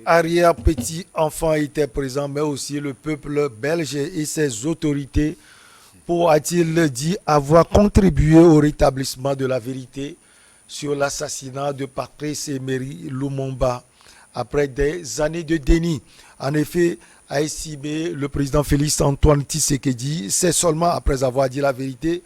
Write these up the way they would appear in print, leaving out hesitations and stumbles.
arrière-petit-enfant était présent, mais aussi le peuple belge et ses autorités pour, a-t-il dit, avoir contribué au rétablissement de la vérité sur l'assassinat de Patrice Emery Lumumba après des années de déni. En effet, a estimé le président Félix Antoine Tshisekedi, c'est seulement après avoir dit la vérité,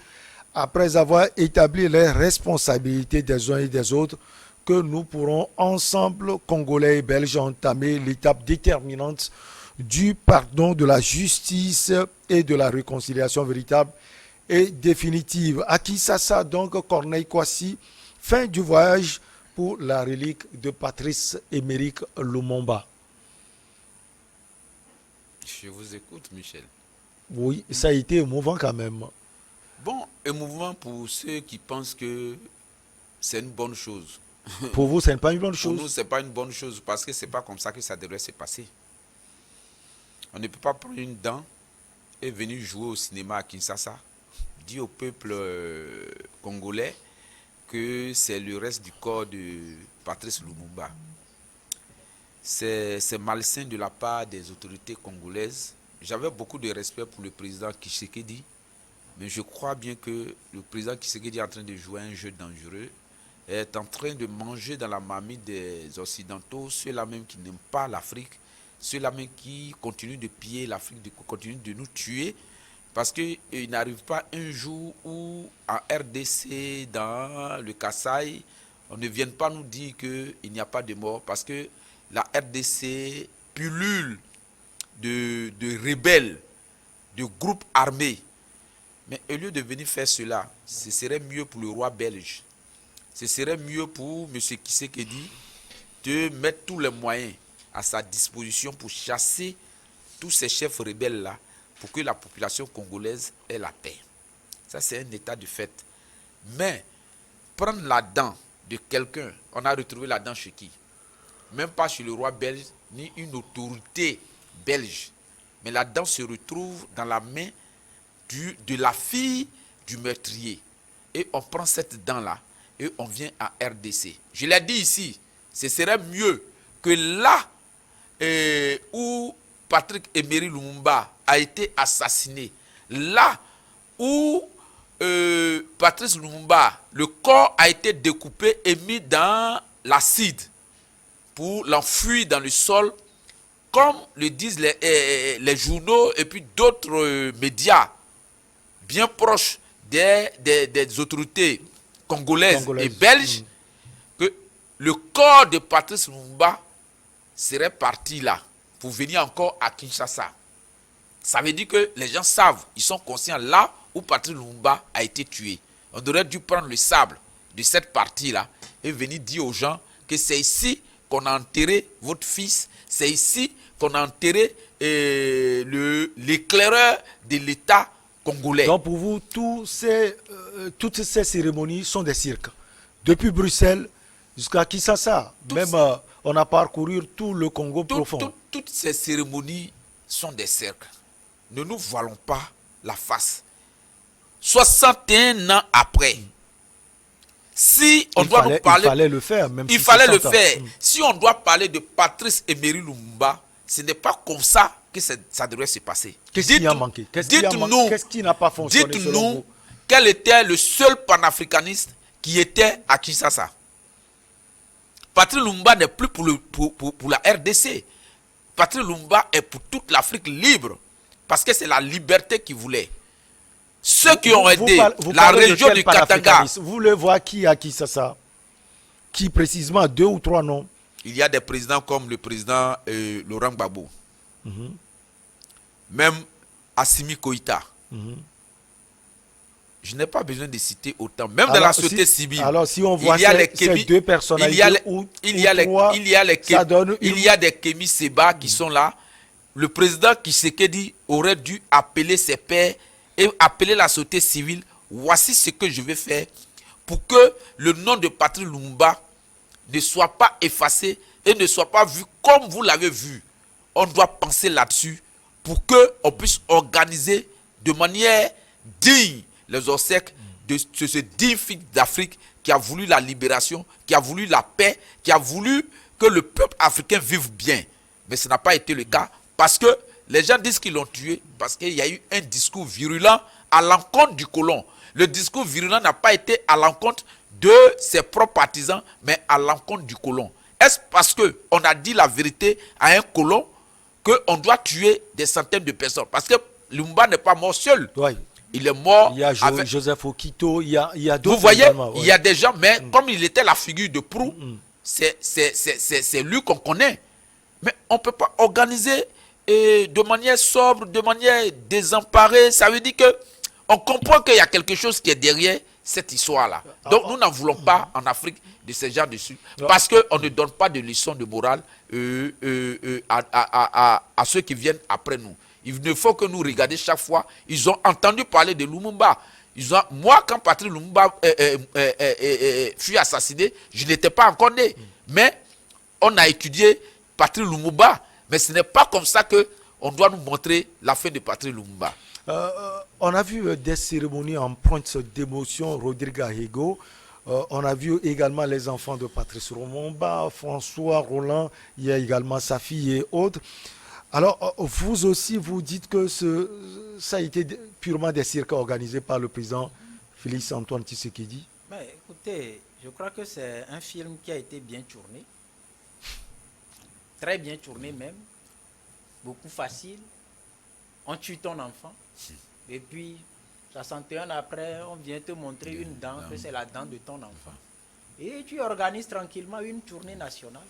après avoir établi les responsabilités des uns et des autres, que nous pourrons ensemble, Congolais et Belges, entamer l'étape déterminante du pardon, de la justice et de la réconciliation véritable et définitive. À Kinshasa, donc, Corneille Kwasi, fin du voyage pour la relique de Patrice Émeric Lumumba. Je vous écoute, Michel. Oui, ça a été émouvant quand même. Bon, émouvant pour ceux qui pensent que c'est une bonne chose. Pour vous, ce n'est pas une bonne chose? Pour nous, ce n'est pas une bonne chose parce que ce n'est pas comme ça que ça devrait se passer. On ne peut pas prendre une dent et venir jouer au cinéma à Kinshasa, dire au peuple congolais que c'est le reste du corps de Patrice Lumumba. C'est malsain de la part des autorités congolaises. J'avais beaucoup de respect pour le président Tshisekedi, mais je crois bien que le président Tshisekedi est en train de jouer un jeu dangereux, est en train de manger dans la marmite des Occidentaux, ceux-là même qui n'aiment pas l'Afrique, ceux-là même qui continuent de piller l'Afrique, qui continuent de nous tuer, parce qu'il n'arrive pas un jour où en RDC, dans le Kasaï, on ne vienne pas nous dire qu'il n'y a pas de mort, parce que la RDC pullule de rebelles, de groupes armés. Mais au lieu de venir faire cela, ce serait mieux pour le roi belge. Ce serait mieux pour M. Tshisekedi de mettre tous les moyens à sa disposition pour chasser tous ces chefs rebelles-là, pour que la population congolaise ait la paix. Ça, c'est un état de fait. Mais prendre la dent de quelqu'un, on a retrouvé la dent chez qui? Même pas chez le roi belge, ni une autorité belge. Mais la dent se retrouve dans la main de la fille du meurtrier. Et on prend cette dent-là et on vient à RDC. Je l'ai dit ici, ce serait mieux que là où Patrick Emery Lumumba a été assassiné, là où Patrice Lumumba, le corps a été découpé et mis dans l'acide pour l'enfuir dans le sol, comme le disent les journaux et puis d'autres médias bien proches des autorités congolaises et belges, que le corps de Patrice Lumumba serait parti là pour venir encore à Kinshasa. Ça veut dire que les gens savent, ils sont conscients là où Patrice Lumumba a été tué. On aurait dû prendre le sable de cette partie-là et venir dire aux gens que c'est ici qu'on a enterré votre fils, c'est ici qu'on a enterré l'éclaireur de l'État congolais. Donc pour vous, toutes ces cérémonies sont des cirques. Depuis Bruxelles jusqu'à Kinshasa, même on a parcouru tout le Congo profond. Toutes ces cérémonies sont des cercles. Ne nous voilons pas la face. 61 ans après, si on doit nous parler... Il fallait le faire. Même il fallait le faire. Si on doit parler de Patrice Emery Lumumba, ce n'est pas comme ça que ça devrait se passer. Qu'est-ce qui a manqué? Qu'est-ce qui n'a pas fonctionné? Dites-nous quel était le seul panafricaniste qui était à Kinshasa. Patrice Lumumba n'est plus pour la RDC. Patrice Lumumba est pour toute l'Afrique libre. Parce que c'est la liberté qu'il voulait. Ceux qui ont aidé la région du Katanga. Vous voulez voir qui à Kinshasa? Qui précisément? 2 ou 3 noms? Il y a des présidents comme le président Laurent Gbagbo. Même Assimi Koïta. Je n'ai pas besoin de citer autant. Même dans la société civile. Alors si on voit ces deux personnalités, il y a des Kémy Séba qui sont là. Le président Tshisekedi aurait dû appeler ses pairs et appeler la société civile. Voici ce que je vais faire pour que le nom de Patrice Lumumba ne soit pas effacé et ne soit pas vu comme vous l'avez vu. On doit penser là-dessus pour qu'on puisse organiser de manière digne les obsèques de ce digne fils d'Afrique qui a voulu la libération, qui a voulu la paix, qui a voulu que le peuple africain vive bien. Mais ce n'a pas été le cas parce que les gens disent qu'ils l'ont tué parce qu'il y a eu un discours virulent à l'encontre du colon. Le discours virulent n'a pas été à l'encontre de ses propres partisans, mais à l'encontre du colon. Est-ce parce qu'on a dit la vérité à un colon qu'on doit tuer des centaines de personnes? Parce que Lumumba n'est pas mort seul. Ouais. Il est mort. Il y a Joseph Okito, il y a d'autres. Vous voyez, également, ouais. il y a des gens, mais comme il était la figure de proue, c'est lui qu'on connaît. Mais on ne peut pas organiser de manière sobre, de manière désemparée. Ça veut dire que on comprend qu'il y a quelque chose qui est derrière cette histoire-là. Donc nous n'en voulons pas en Afrique de ces gens dessus. Parce qu'on ne donne pas de leçons de morale à ceux qui viennent après nous. Il ne faut que nous regardions chaque fois. Ils ont entendu parler de Lumumba. Moi, quand Patrice Lumumba fut assassiné, je n'étais pas encore né. Mais on a étudié Patrice Lumumba. Mais ce n'est pas comme ça qu'on doit nous montrer la fin de Patrice Lumumba. On a vu des cérémonies empreintes d'émotion, Rodrigue Ahego. On a vu également les enfants de Patrice Lumumba, François, Roland, il y a également sa fille et autres. Alors, vous aussi, vous dites que ça a été purement des cirques organisés par le président Félix Antoine Tshisekedi. Mais écoutez, je crois que c'est un film qui a été bien tourné. Très bien tourné même. Beaucoup facile. On tue ton enfant. Et puis, 61 après, on vient te montrer une dent, que c'est la dent de ton enfant. Et tu organises tranquillement une tournée nationale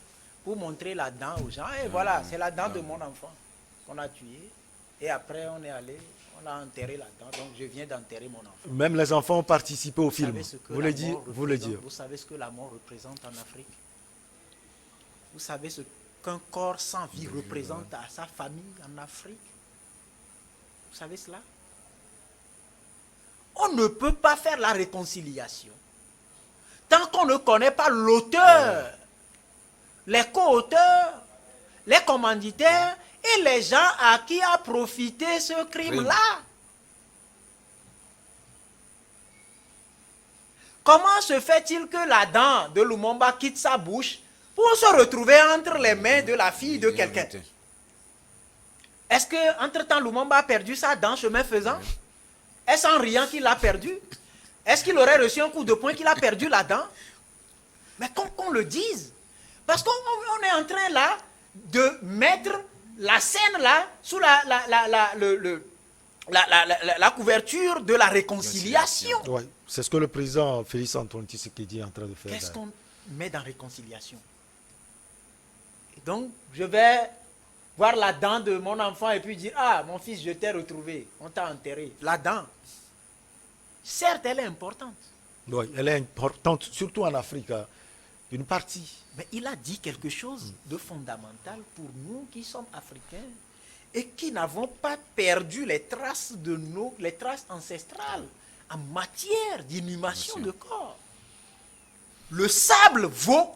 pour montrer la dent aux gens. Et voilà, c'est la dent de mon enfant qu'on a tué. Et après, on est allé, on a enterré la dent. Donc, je viens d'enterrer mon enfant. Même les enfants ont participé au film. Vous le dire. Vous savez ce que la mort représente en Afrique? Vous savez ce qu'un corps sans vie représente à sa famille en Afrique? Vous savez cela? On ne peut pas faire la réconciliation tant qu'on ne connaît pas l'auteur, les co-auteurs, les commanditaires et les gens à qui a profité ce crime-là. Comment se fait-il que la dent de Lumumba quitte sa bouche pour se retrouver entre les mains de la fille de quelqu'un? Est-ce qu'entre-temps, Lumumba a perdu sa dent chemin faisant? Est-ce en riant qu'il l'a perdu? Est-ce qu'il aurait reçu un coup de poing qu'il a perdu la dent? Mais qu'on le dise. Parce qu'on est en train là de mettre la scène là sous la couverture de la réconciliation. Ouais, c'est ce que le président Félix Antoine Tshisekedi est en train de faire. Qu'est-ce qu'on met dans réconciliation? Et donc, je vais voir la dent de mon enfant et puis dire, ah, mon fils, je t'ai retrouvé, on t'a enterré. La dent, certes, elle est importante. Oui, elle est importante, surtout en Afrique, une partie. Mais il a dit quelque chose de fondamental pour nous qui sommes africains et qui n'avons pas perdu les traces les traces ancestrales en matière d'inhumation de corps. Le sable vaut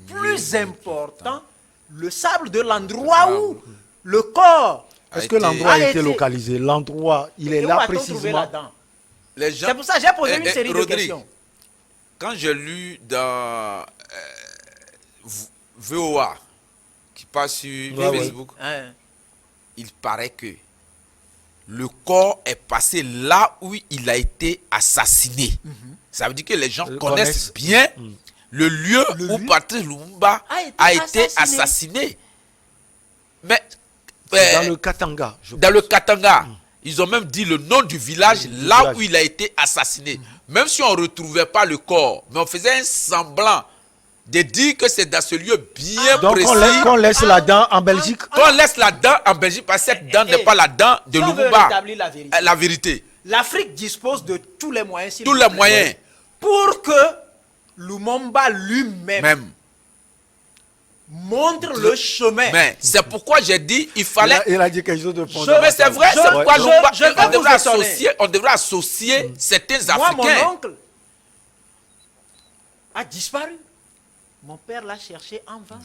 plus important, le sable de l'endroit où le corps. Est-ce que l'endroit a été localisé? L'endroit, il est là précisément. C'est pour ça que j'ai posé une série de questions. Quand j'ai lu dans VOA, qui passe sur Facebook, il paraît que le corps est passé là où il a été assassiné. Ça veut dire que les gens connaissent bien le lieu où Patrice Lumumba a été assassiné. Mais dans le Katanga. Dans le Katanga. Ils ont même dit le nom du village là où il a été assassiné. Même si on ne retrouvait pas le corps, mais on faisait un semblant de dire que c'est dans ce lieu bien précis. Donc on laisse la dent en Belgique. On laisse la dent en Belgique parce que cette dent n'est pas la dent de Lumumba. La vérité. L'Afrique dispose de tous les moyens. Tous les moyens. Pour que Lumumba lui-même montre le chemin. Mais c'est pourquoi j'ai dit il fallait. Il a dit quelque chose de fondamental. Mais c'est vrai, c'est pourquoi on devrait associer certains Africains. Moi, mon oncle a disparu. Mon père l'a cherché en vain.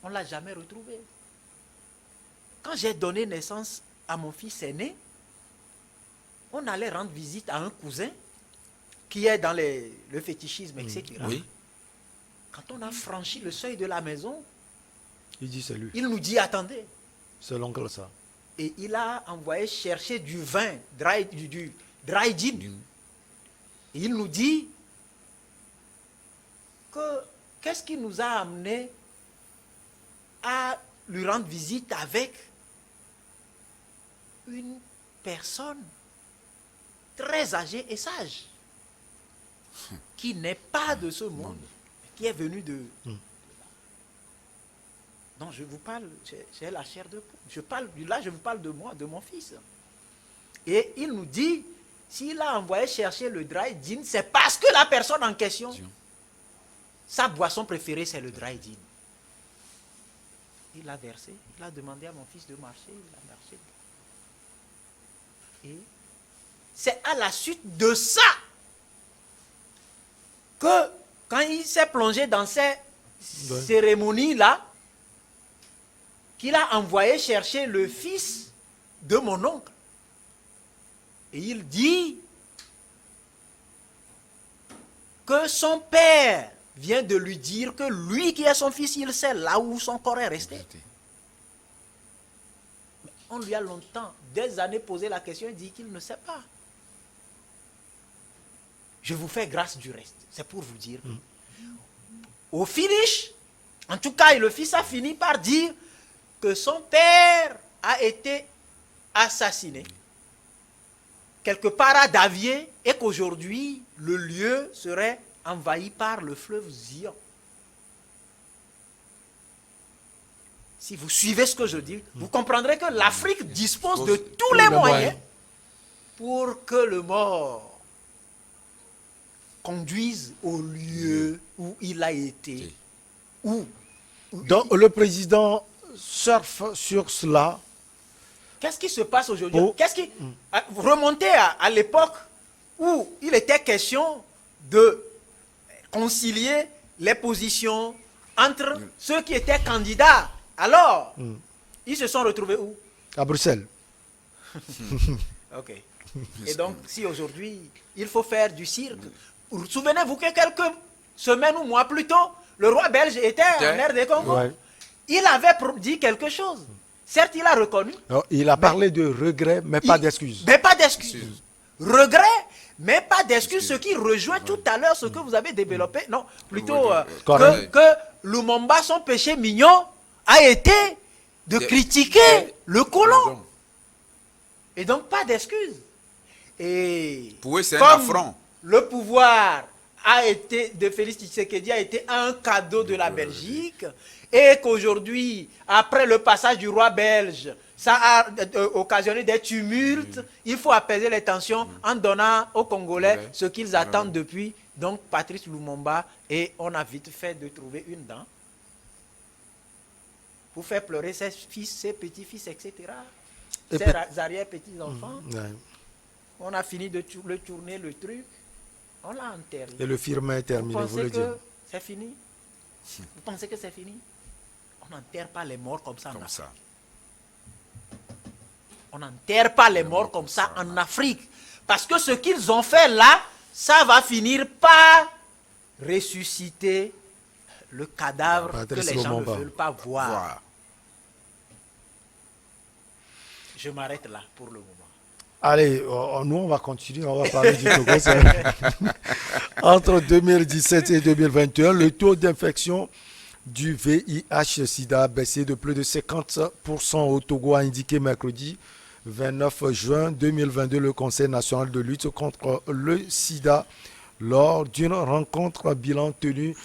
On ne l'a jamais retrouvé. Quand j'ai donné naissance à mon fils aîné, on allait rendre visite à un cousin qui est dans le fétichisme, etc. Oui. Quand on a franchi le seuil de la maison, Il dit c'est lui. il nous dit attendez. C'est l'oncle ça. Et il a envoyé chercher du vin, du dry gin. Et il nous dit que qu'est-ce qui nous a amené à lui rendre visite avec une personne très âgée et sage, qui n'est pas de ce monde, qui est venue de... Non, je vous parle, c'est la chair de poule. Là, je vous parle de moi, de mon fils. Et il nous dit, s'il a envoyé chercher le dry gin, c'est parce que la personne en question, sa boisson préférée, c'est le dry gin. Il l'a versé, il a demandé à mon fils de marcher, il a marché. Et c'est à la suite de ça que, quand il s'est plongé dans ces cérémonies-là, qu'il a envoyé chercher le fils de mon oncle. Et il dit que son père vient de lui dire que lui qui est son fils, il sait là où son corps est resté. Mais on lui a longtemps, des années, posé la question, il dit qu'il ne sait pas. Je vous fais grâce du reste. C'est pour vous dire. Au finish, en tout cas, le fils a fini par dire que son père a été assassiné quelque part à Davier et qu'aujourd'hui, le lieu serait envahi par le fleuve Zion. Si vous suivez ce que je dis, vous comprendrez que l'Afrique dispose de tous les moyens pour que le mort conduise au lieu où il a été. Donc le président surfe sur cela. Qu'est-ce qui se passe aujourd'hui? Oh. Remontez à l'époque où il était question de concilier les positions entre ceux qui étaient candidats. Alors, ils se sont retrouvés où? À Bruxelles. Ok. Et donc, si aujourd'hui, il faut faire du cirque, souvenez-vous que quelques semaines ou mois plus tôt, le roi belge était en RD Congo. Ouais. Il avait dit quelque chose. Certes, il a reconnu. Alors, il a parlé de regret, mais pas d'excuses. Mais pas d'excuses. Regret, mais pas d'excuses. Ce qui rejoint tout à l'heure ce que vous avez développé. Non, plutôt que Lumumba, son péché mignon, a été de critiquer le colon. Et donc, pas d'excuses. Et pour eux, c'est un comme affront. le pouvoir de Félix Tshisekedi a été un cadeau de la Belgique, et qu'aujourd'hui, après le passage du roi belge, ça a occasionné des tumultes, il faut apaiser les tensions en donnant aux Congolais ce qu'ils attendent depuis, donc Patrice Lumumba, et on a vite fait de trouver une dent pour faire pleurer ses fils, ses petits-fils, etc. Ses arrière-petits-enfants. On a fini de tourner le truc, on l'a enterré. Et le firme est terminé, vous pensez le dites. que c'est fini? Vous pensez que c'est fini? On n'enterre pas les morts comme ça en Afrique. On n'enterre pas les morts comme ça en Afrique. Parce que ce qu'ils ont fait là, ça va finir par ressusciter le cadavre que les gens ne veulent pas voir. Je m'arrête là pour le moment. Allez, nous on va continuer, on va parler du Togo. Entre 2017 et 2021, le taux d'infection du VIH-Sida a baissé de plus de 50% au Togo, a indiqué mercredi 29 juin 2022 le Conseil national de lutte contre le sida lors d'une rencontre bilan tenue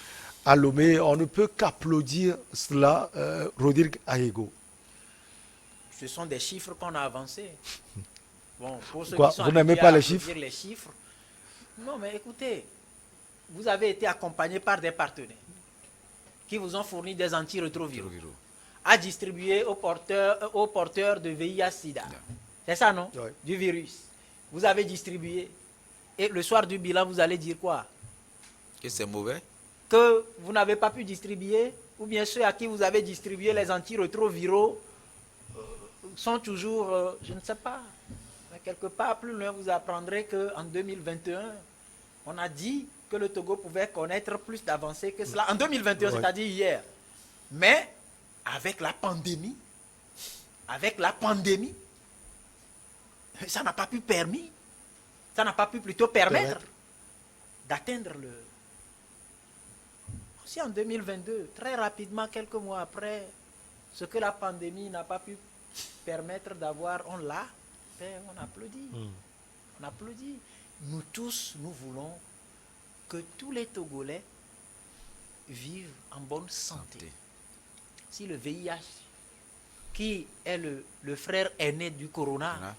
à Lomé. On ne peut qu'applaudir cela, Rodrigue Ayego. Ce sont des chiffres qu'on a avancés. Bon, pour ceux Quoi, qui sont vous n'aimez pas les les chiffres? Non, mais écoutez, vous avez été accompagné par des partenaires qui vous ont fourni des antirétroviraux à distribuer aux porteurs de VIH-Sida. C'est ça, non? Oui. Du virus. Vous avez distribué. Et le soir du bilan, vous allez dire quoi? Que c'est mauvais? Que vous n'avez pas pu distribuer, ou bien ceux à qui vous avez distribué les antirétroviraux sont toujours, je ne sais pas, mais quelque part plus loin, vous apprendrez qu'en 2021, on a dit que le Togo pouvait connaître plus d'avancées que cela en 2021, Ouais. c'est-à-dire hier. Mais avec la pandémie, ça n'a pas pu plutôt permettre d'atteindre le... Si en 2022, très rapidement, quelques mois après, ce que la pandémie n'a pas pu permettre d'avoir, on l'a, ben, on applaudit. On applaudit. Nous tous, nous voulons que tous les Togolais vivent en bonne santé. Si le VIH, qui est le frère aîné du corona,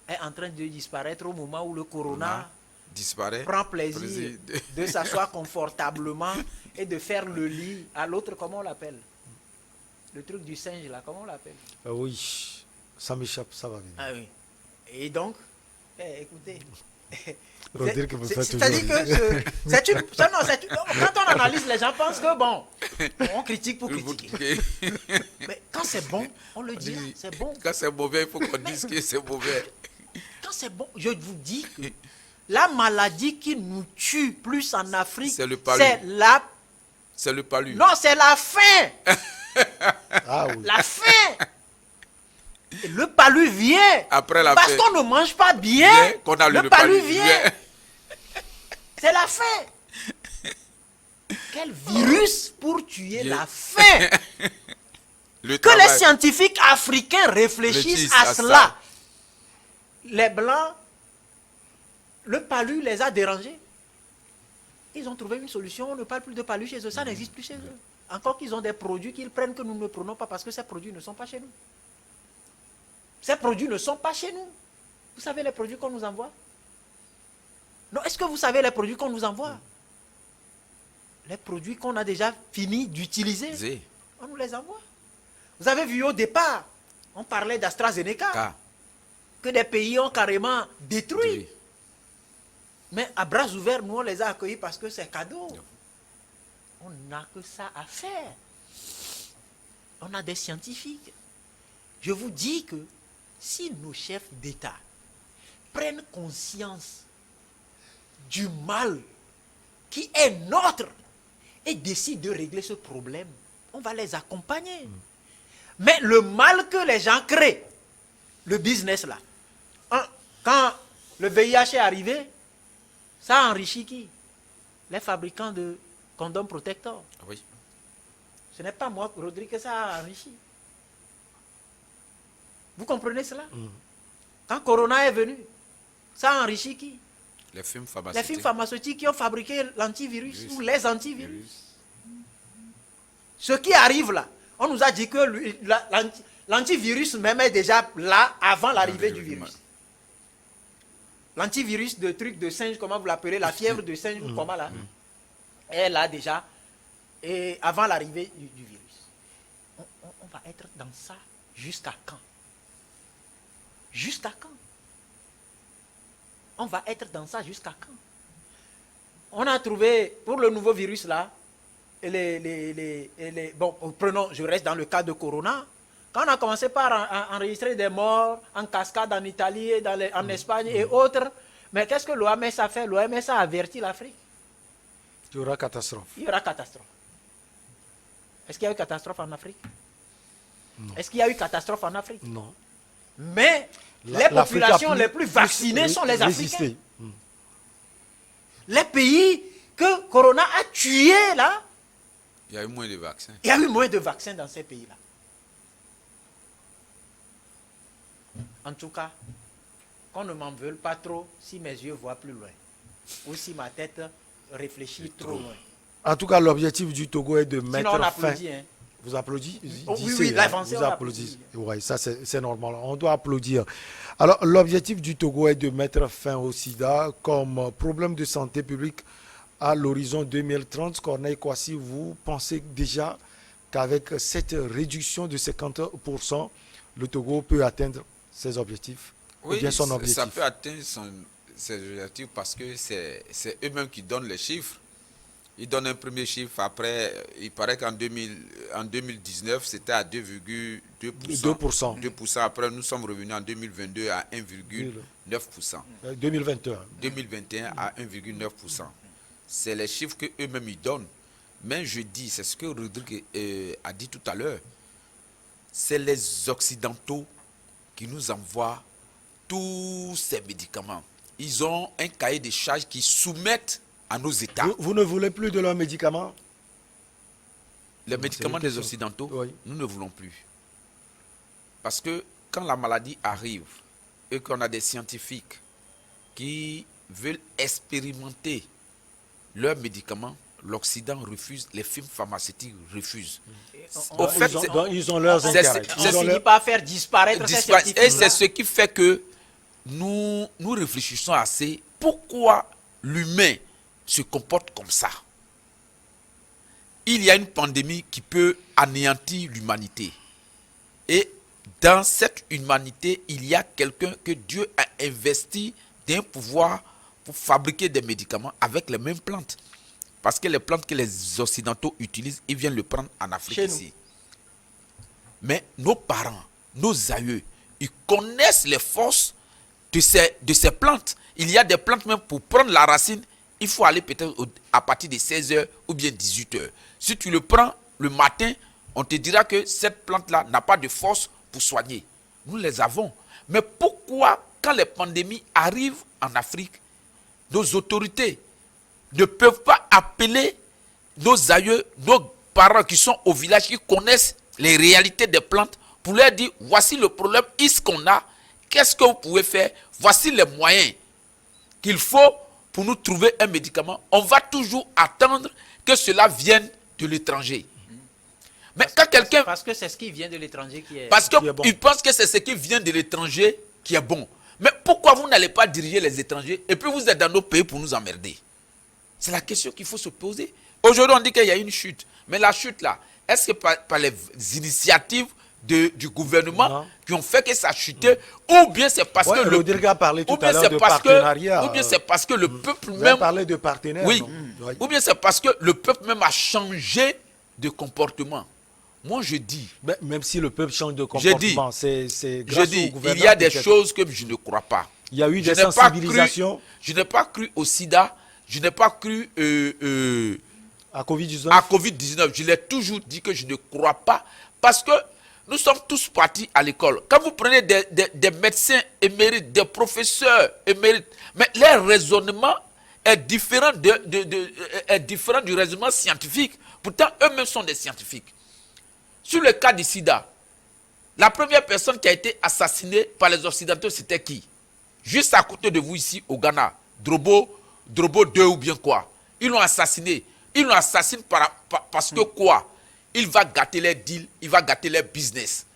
est en train de disparaître au moment où le corona disparaît, prend plaisir de s'asseoir confortablement et de faire le lit à l'autre, comment on l'appelle? Le truc du singe là, comment on l'appelle? Oui, ça m'échappe, ça va venir. Ah oui. Et donc, écoutez... Rodrigue me fait toujours C'est-à-dire que quand on analyse, les gens pensent que bon, on critique pour critiquer. Mais quand c'est bon, on le dit, c'est bon. Quand c'est mauvais, il faut qu'on dise que c'est mauvais. Quand c'est bon, je vous dis que la maladie qui nous tue plus en Afrique, c'est le palu. C'est le palu. Non, c'est la faim. Ah oui. La faim. Et le palu vient. Après la parce faim. qu'on ne mange pas bien. Qu'on a le palu vient. C'est la faim. Quel virus pour tuer la faim. Que les scientifiques africains réfléchissent à cela. Ça. Les Blancs, le palu les a dérangés. Ils ont trouvé une solution. On ne parle plus de palu chez eux. Ça n'existe plus chez eux. Encore qu'ils ont des produits qu'ils prennent que nous ne prenons pas parce que ces produits ne sont pas chez nous. Ces produits ne sont pas chez nous. Vous savez les produits qu'on nous envoie? Non, est-ce que vous savez les produits qu'on nous envoie? Les produits qu'on a déjà fini d'utiliser, on nous les envoie. Vous avez vu au départ, on parlait d'AstraZeneca, que des pays ont carrément détruit. Oui. Mais à bras ouverts, nous on les a accueillis parce que c'est cadeau. On n'a que ça à faire. On a des scientifiques. Je vous dis que si nos chefs d'État prennent conscience du mal qui est nôtre et décident de régler ce problème, on va les accompagner. Mais le mal que les gens créent, le business là, quand le VIH est arrivé, ça a enrichi qui? Les fabricants de condoms protecteurs. Oui. Ce n'est pas moi, Rodrigue, que ça a enrichi. Vous comprenez cela? Quand Corona est venu, ça a enrichi qui? Les firmes pharmaceutiques. Les firmes pharmaceutiques qui ont fabriqué l'antivirus ou les antivirus. Ce qui arrive là, on nous a dit que l'antivirus même est déjà là avant l'arrivée du virus. L'antivirus de truc de singe, comment vous l'appelez, la fièvre de singe, ou comment là, est là déjà, et avant l'arrivée du virus. On va être dans ça jusqu'à quand? Jusqu'à quand? On va être dans ça jusqu'à quand? On a trouvé, pour le nouveau virus là, bon, prenons, je reste dans le cas de Corona. Quand on a commencé par enregistrer des morts en cascade en Italie, et en Espagne et autres, mais qu'est-ce que l'OMS a fait? L'OMS a averti l'Afrique. Il y aura catastrophe. Il y aura catastrophe. Est-ce qu'il y a eu catastrophe en Afrique? Est-ce qu'il y a eu catastrophe en Afrique? Non. Mais les populations les plus vaccinées sont les résister. Africains. Les pays que Corona a tués là, il y a eu moins de vaccins. Il y a eu moins de vaccins dans ces pays-là. En tout cas, qu'on ne m'en veuille pas trop si mes yeux voient plus loin. Ou si ma tête réfléchit trop loin. En tout cas, l'objectif du Togo est de mettre Sinon, on fin... applaudit. Hein. Vous applaudissez? Oui, l'avancée, vous on applaudissez. applaudit. Oui, ça c'est normal. On doit applaudir. Alors, l'objectif du Togo est de mettre fin au sida comme problème de santé publique à l'horizon 2030. Corneille Kwasi, vous pensez déjà qu'avec cette réduction de 50%, le Togo peut atteindre ses objectifs? Oui, ou bien son objectif? Ça peut atteindre ses objectifs parce que c'est eux-mêmes qui donnent les chiffres. Ils donnent un premier chiffre, après, il paraît qu'en 2019, c'était à 2,2%. 2%. Après, nous sommes revenus en 2022 à 1,9%. 2021. 2021 à 1,9%. c'est les chiffres qu'eux-mêmes ils donnent. Mais je dis, c'est ce que Rodrigue a dit tout à l'heure, c'est les Occidentaux qui nous envoient tous ces médicaments. Ils ont un cahier de charges qu'ils soumettent à nos États. Vous ne voulez plus de leurs médicaments? Les médicaments des Occidentaux, oui. nous ne voulons plus. Parce que quand la maladie arrive et qu'on a des scientifiques qui veulent expérimenter leurs médicaments, l'Occident refuse, les firmes pharmaceutiques refusent. Au fait, ils ont leurs intérêts. On finit par faire disparaître ces scientifiques. Et c'est ce qui fait que nous réfléchissons assez. Pourquoi l'humain se comporte comme ça? Il y a une pandémie qui peut anéantir l'humanité. Et dans cette humanité, il y a quelqu'un que Dieu a investi d'un pouvoir pour fabriquer des médicaments avec les mêmes plantes. Parce que les plantes que les Occidentaux utilisent, ils viennent le prendre en Afrique ici. Mais nos parents, nos aïeux, ils connaissent les forces de ces plantes. Il y a des plantes même pour prendre la racine, il faut aller peut-être à partir de 16h ou bien 18h. Si tu le prends le matin, on te dira que cette plante-là n'a pas de force pour soigner. Nous les avons. Mais pourquoi, quand les pandémies arrivent en Afrique, nos autorités ne peuvent pas appeler nos aïeux, nos parents qui sont au village, qui connaissent les réalités des plantes, pour leur dire, voici le problème, ce qu'on a, qu'est-ce que vous pouvez faire, voici les moyens qu'il faut pour nous trouver un médicament. On va toujours attendre que cela vienne de l'étranger. Mais quand quelqu'un... Parce que c'est ce qui vient de l'étranger qui est... Parce qu'il pense que c'est ce qui vient de l'étranger qui est bon. Mais pourquoi vous n'allez pas diriger les étrangers et puis vous êtes dans nos pays pour nous emmerder? C'est la question qu'il faut se poser. Aujourd'hui, on dit qu'il y a une chute. Mais la chute là, est-ce que par les initiatives du gouvernement qui ont fait que ça a chuté, ou bien c'est parce que le... Rodrigue a parlé tout à l'heure de partenariat. Ou bien c'est parce que le peuple Vous même... parlé de partenaires. Oui. Oui. Ou bien c'est parce que le peuple même a changé de comportement. Moi, je dis... Même si le peuple change de comportement, c'est grâce au gouvernement. Il y a des choses que je ne crois pas. Il y a eu des sensibilisations. Je n'ai pas cru au sida. Je n'ai pas cru à Covid-19. À Covid-19. Je l'ai toujours dit que je ne crois pas. Parce que nous sommes tous partis à l'école. Quand vous prenez des médecins émérites, des professeurs émérites, mais leur raisonnement est différent, est différent du raisonnement scientifique. Pourtant, eux-mêmes sont des scientifiques. Sur le cas du sida, la première personne qui a été assassinée par les Occidentaux, c'était qui? Juste à côté de vous ici, au Ghana. Drobo 2 ou bien quoi. Ils l'ont assassiné. Ils l'ont assassiné parce que quoi? Il va gâter les deals, il va gâter les business.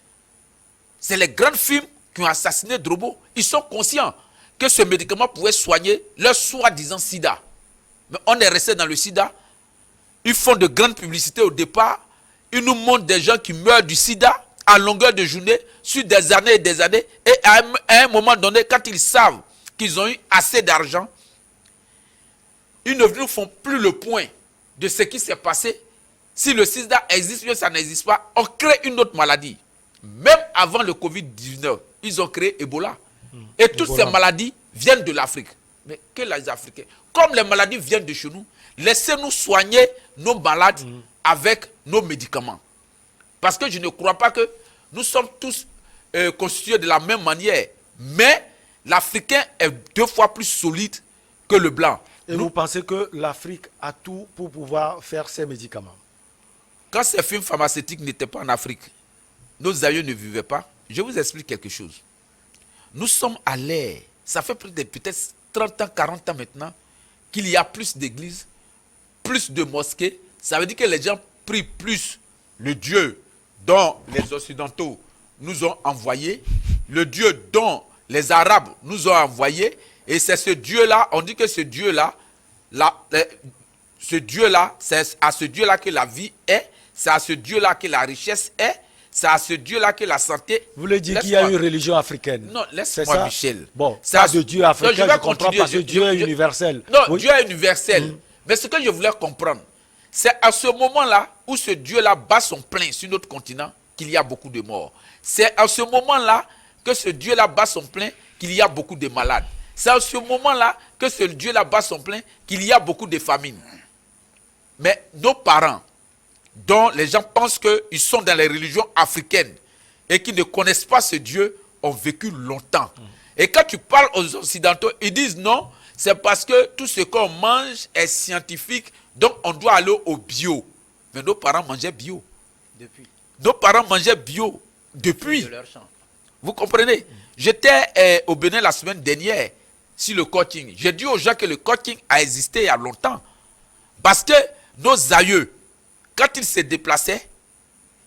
C'est les grandes firmes qui ont assassiné Drobo. Ils sont conscients que ce médicament pouvait soigner leur soi-disant sida. Mais on est resté dans le sida. Ils font de grandes publicités au départ. Ils nous montrent des gens qui meurent du sida à longueur de journée, sur des années et des années. Et à un moment donné, quand ils savent qu'ils ont eu assez d'argent, ils ne nous font plus le point de ce qui s'est passé. Si le sida existe ou ça n'existe pas, on crée une autre maladie. Même avant le Covid-19, ils ont créé Ebola. Et toutes ces maladies viennent de l'Afrique. Mais que les Africains, comme les maladies viennent de chez nous, laissez-nous soigner nos malades avec nos médicaments. Parce que je ne crois pas que nous sommes tous constitués de la même manière. Mais l'Africain est 2 fois plus solide que le blanc. Et vous pensez que l'Afrique a tout pour pouvoir faire ses médicaments? Quand ces firmes pharmaceutiques n'étaient pas en Afrique, nos aïeux ne vivaient pas. Je vous explique quelque chose. Nous sommes à l'ère, ça fait peut-être 30 ans, 40 ans maintenant, qu'il y a plus d'églises, plus de mosquées. Ça veut dire que les gens prient plus le Dieu dont les Occidentaux nous ont envoyé, le Dieu dont les Arabes nous ont envoyé, et c'est ce Dieu-là, on dit que ce Dieu-là, c'est à ce Dieu-là que la vie est, c'est à ce Dieu-là que la richesse est, c'est à ce Dieu-là que la santé... Vous voulez dire qu'il y a une religion africaine? Non, laisse-moi, Michel. Bon, ça de Dieu africain, non, je comprends parce que Dieu est universel. Non, oui. Dieu est universel. Mais ce que je voulais comprendre, c'est à ce moment-là où ce Dieu-là bat son plein sur notre continent qu'il y a beaucoup de morts. C'est à ce moment-là que ce Dieu-là bat son plein qu'il y a beaucoup de malades. C'est à ce moment-là que ce Dieu là-bas son plein qu'il y a beaucoup de famines. Mais nos parents, dont les gens pensent qu'ils sont dans les religions africaines et qui ne connaissent pas ce Dieu, ont vécu longtemps. Et quand tu parles aux Occidentaux, ils disent non, c'est parce que tout ce qu'on mange est scientifique, donc on doit aller au bio. Mais nos parents mangeaient bio. Depuis. Nos parents mangeaient bio depuis. De leur champ. Vous comprenez? J'étais au Bénin la semaine dernière sur le coaching. J'ai dit aux gens que le coaching a existé il y a longtemps. Parce que nos aïeux, quand ils se déplaçaient,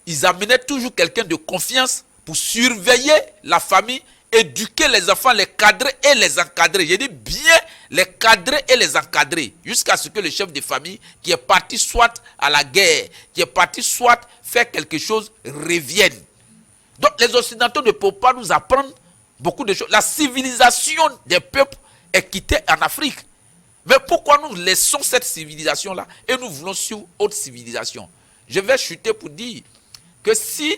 ils amenaient toujours quelqu'un de confiance pour surveiller la famille, éduquer les enfants, les cadrer et les encadrer. J'ai dit bien les cadrer et les encadrer jusqu'à ce que le chef de famille qui est parti soit à la guerre, qui est parti soit faire quelque chose, revienne. Donc les Occidentaux ne peuvent pas nous apprendre beaucoup de choses. La civilisation des peuples est quittée en Afrique. Mais pourquoi nous laissons cette civilisation-là et nous voulons sur autre civilisation? Je vais chuter pour dire que si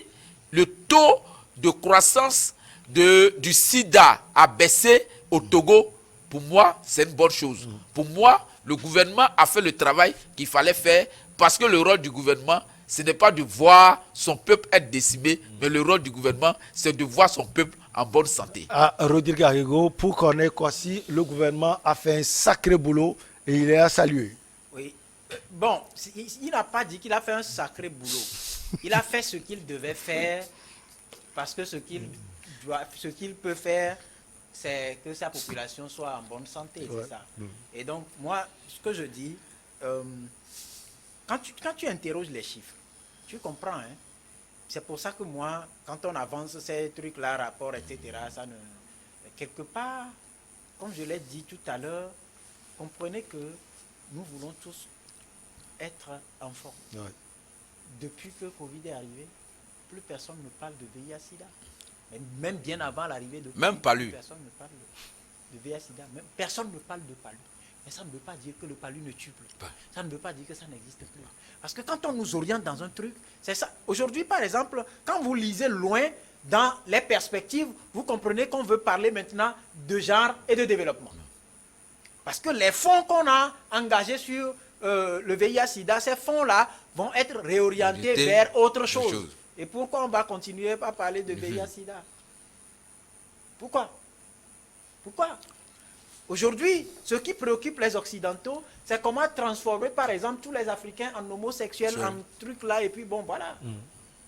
le taux de croissance du sida a baissé au Togo, pour moi, c'est une bonne chose. Pour moi, le gouvernement a fait le travail qu'il fallait faire parce que le rôle du gouvernement, ce n'est pas de voir son peuple être décimé, mais le rôle du gouvernement, c'est de voir son peuple en bonne santé. À Rodrigue Arrigo, pour connaître quoi si le gouvernement a fait un sacré boulot et il est à saluer. Oui. Bon, il n'a pas dit qu'il a fait un sacré boulot. Il a fait ce qu'il devait faire parce que ce qu'il peut faire, c'est que sa population soit en bonne santé, c'est ça. Et donc, moi, ce que je dis, quand tu interroges les chiffres, tu comprends, hein? C'est pour ça que moi, quand on avance ces trucs-là, rapports, etc., ça ne... Quelque part, comme je l'ai dit tout à l'heure, comprenez que nous voulons tous être en forme. Ouais. Depuis que Covid est arrivé, plus personne ne parle de VIH-Sida. Même bien avant l'arrivée de Covid, même palu. Personne ne parle de VIH-Sida. Personne ne parle de palu. Mais ça ne veut pas dire que le palu ne tue plus. Ça ne veut pas dire que ça n'existe plus. Parce que quand on nous oriente dans un truc, c'est ça. Aujourd'hui, par exemple, quand vous lisez loin dans les perspectives, vous comprenez qu'on veut parler maintenant de genre et de développement. Parce que les fonds qu'on a engagés sur le VIH-Sida, ces fonds-là vont être réorientés vers autre chose. Et pourquoi on va continuer à parler de VIH-Sida? Pourquoi? Aujourd'hui, ce qui préoccupe les Occidentaux, c'est comment transformer, par exemple, tous les Africains en homosexuels, en trucs là, et puis bon, voilà.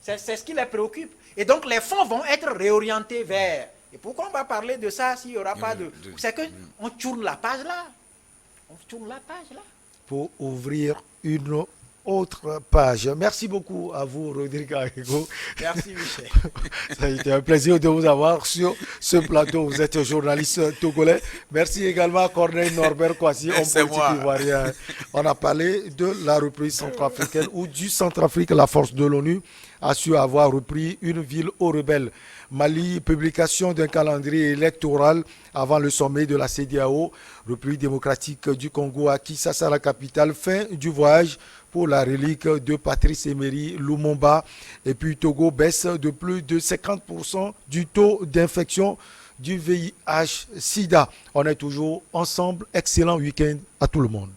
C'est ce qui les préoccupe. Et donc, les fonds vont être réorientés vers... Et pourquoi on va parler de ça s'il n'y aura pas de... C'est qu'on tourne la page là. Pour ouvrir une autre page. Merci beaucoup à vous, Rodrigue Arrigo. Merci, Michel. Ça a été un plaisir de vous avoir sur ce plateau. Vous êtes journaliste togolais. Merci également à Corneille Norbert Kwasi, homme politique ivoirien. On a parlé de la reprise centrafricaine ou du Centrafrique. La force de l'ONU a su avoir repris une ville aux rebelles. Mali, publication d'un calendrier électoral avant le sommet de la CEDEAO. République démocratique du Congo à Kinshasa, la capitale. Fin du voyage pour la relique de Patrice Emery Lumumba. Et puis Togo baisse de plus de 50% du taux d'infection du VIH-Sida. On est toujours ensemble. Excellent week-end à tout le monde.